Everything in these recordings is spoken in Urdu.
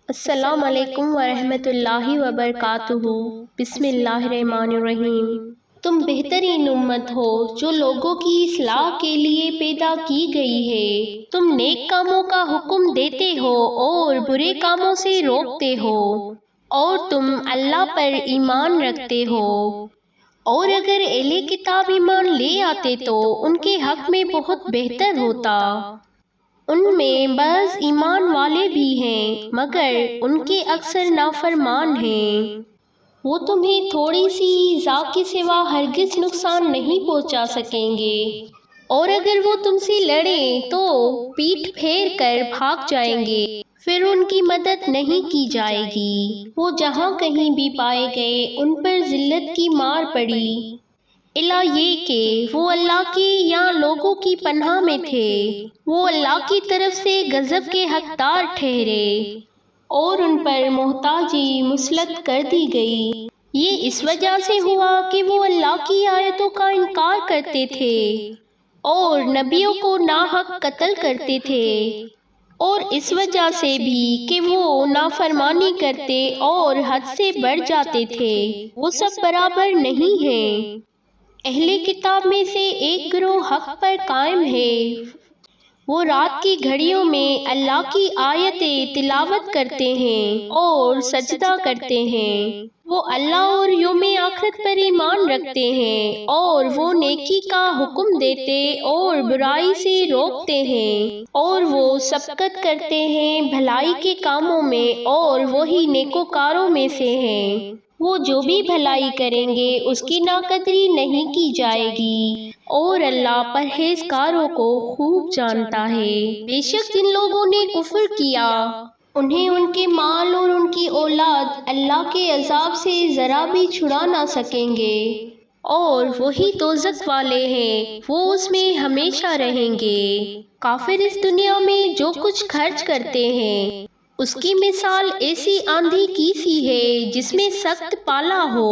السلام علیکم ورحمۃ اللہ وبرکاتہ۔ بسم اللہ الرحمن الرحیم۔ تم بہترین امت ہو جو لوگوں کی اصلاح کے لیے پیدا کی گئی ہے۔ تم نیک کاموں کا حکم دیتے ہو اور برے کاموں سے روکتے ہو، اور تم اللہ پر ایمان رکھتے ہو۔ اور اگر اہل کتاب ایمان لے آتے تو ان کے حق میں بہت بہتر ہوتا۔ ان میں بعض ایمان والے بھی ہیں مگر ان کے اکثر نافرمان ہیں۔ وہ تمہیں تھوڑی سی ایذا کے سوا ہرگز نقصان نہیں پہنچا سکیں گے، اور اگر وہ تم سے لڑیں تو پیٹھ پھیر کر بھاگ جائیں گے، پھر ان کی مدد نہیں کی جائے گی۔ وہ جہاں کہیں بھی پائے گئے ان پر ذلت کی مار پڑی، الا یہ کہ وہ اللہ کی یا لوگوں کی پناہ میں تھے۔ وہ اللہ کی طرف سے غضب کے حقدار ٹھہرے اور ان پر محتاجی مسلط کر دی گئی۔ یہ اس وجہ سے ہوا کہ وہ اللہ کی آیتوں کا انکار کرتے تھے اور نبیوں کو ناحق قتل کرتے تھے، اور اس وجہ سے بھی کہ وہ نافرمانی کرتے اور حد سے بڑھ جاتے تھے۔ وہ سب برابر نہیں ہیں۔ اہل کتاب میں سے ایک گروہ حق پر قائم ہے۔ وہ رات کی گھڑیوں میں اللہ کی آیتیں تلاوت کرتے ہیں اور سجدہ کرتے ہیں۔ وہ اللہ اور یوم آخرت پر ایمان رکھتے ہیں، اور وہ نیکی کا حکم دیتے اور برائی سے روکتے ہیں، اور وہ سبقت کرتے ہیں بھلائی کے کاموں میں، اور وہی نیکوکاروں میں سے ہیں۔ وہ جو بھی بھلائی کریں گے اس کی ناقدری نہیں کی جائے گی، اور اللہ پرہیزگاروں کو خوب جانتا ہے۔ بے شک جن لوگوں نے کفر کیا انہیں ان کے مال اور ان کی اولاد اللہ کے عذاب سے ذرا بھی چھڑا نہ سکیں گے، اور وہی دوزخ والے ہیں، وہ اس میں ہمیشہ رہیں گے۔ کافر اس دنیا میں جو کچھ خرچ کرتے ہیں اس کی مثال ایسی آندھی کی سی ہے جس میں سخت پالا ہو۔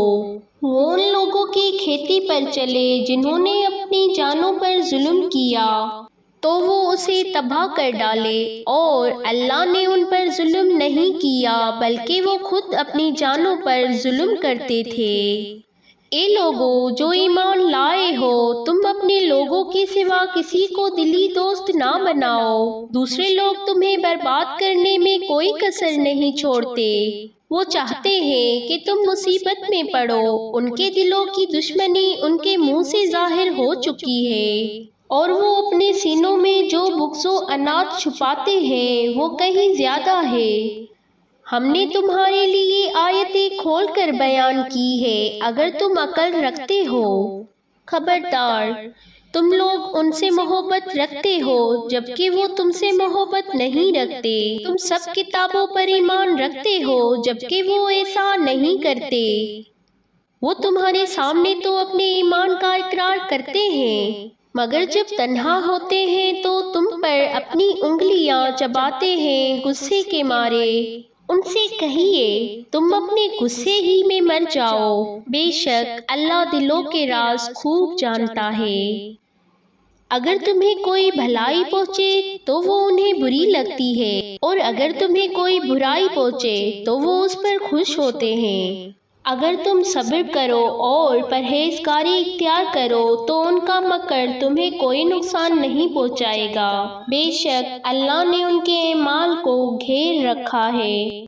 وہ ان لوگوں کی کھیتی پر چلے جنہوں نے اپنی جانوں پر ظلم کیا تو وہ اسے تباہ کر ڈالے، اور اللہ نے ان پر ظلم نہیں کیا بلکہ وہ خود اپنی جانوں پر ظلم کرتے تھے۔ اے لوگو جو ایمان لائے ہو، تم اپنے لوگوں کے سوا کسی کو دلی دوست نہ بناؤ۔ دوسرے لوگ تمہیں برباد کرنے میں کوئی کسر نہیں چھوڑتے۔ وہ چاہتے ہیں کہ تم مصیبت میں پڑو۔ ان کے دلوں کی دشمنی ان کے منہ سے ظاہر ہو چکی ہے، اور وہ اپنے سینوں میں جو بغض و عناد چھپاتے ہیں وہ کہیں زیادہ ہے۔ ہم نے تمہارے لیے آیتیں کھول کر بیان کی ہے اگر تم عقل رکھتے ہو۔ خبردار، تم لوگ ان سے محبت رکھتے ہو جبکہ وہ تم سے محبت نہیں رکھتے۔ تم سب کتابوں پر ایمان رکھتے ہو جبکہ وہ ایسا نہیں کرتے۔ وہ تمہارے سامنے تو اپنے ایمان کا اقرار کرتے ہیں، مگر جب تنہا ہوتے ہیں تو تم پر اپنی انگلیاں چباتے ہیں غصے کے مارے۔ ان سے کہیے تم اپنے غصے ہی میں مر جاؤ، بے شک اللہ دلوں کے راز خوب جانتا ہے۔ اگر تمہیں کوئی بھلائی پہنچے تو وہ انہیں بری لگتی ہے، اور اگر تمہیں کوئی برائی پہنچے تو وہ اس پر خوش ہوتے ہیں۔ اگر تم صبر کرو اور پرہیزگاری اختیار کرو تو ان کا مکر تمہیں کوئی نقصان نہیں پہنچائے گا۔ بے شک اللہ نے ان کے اعمال کو گھیر رکھا ہے۔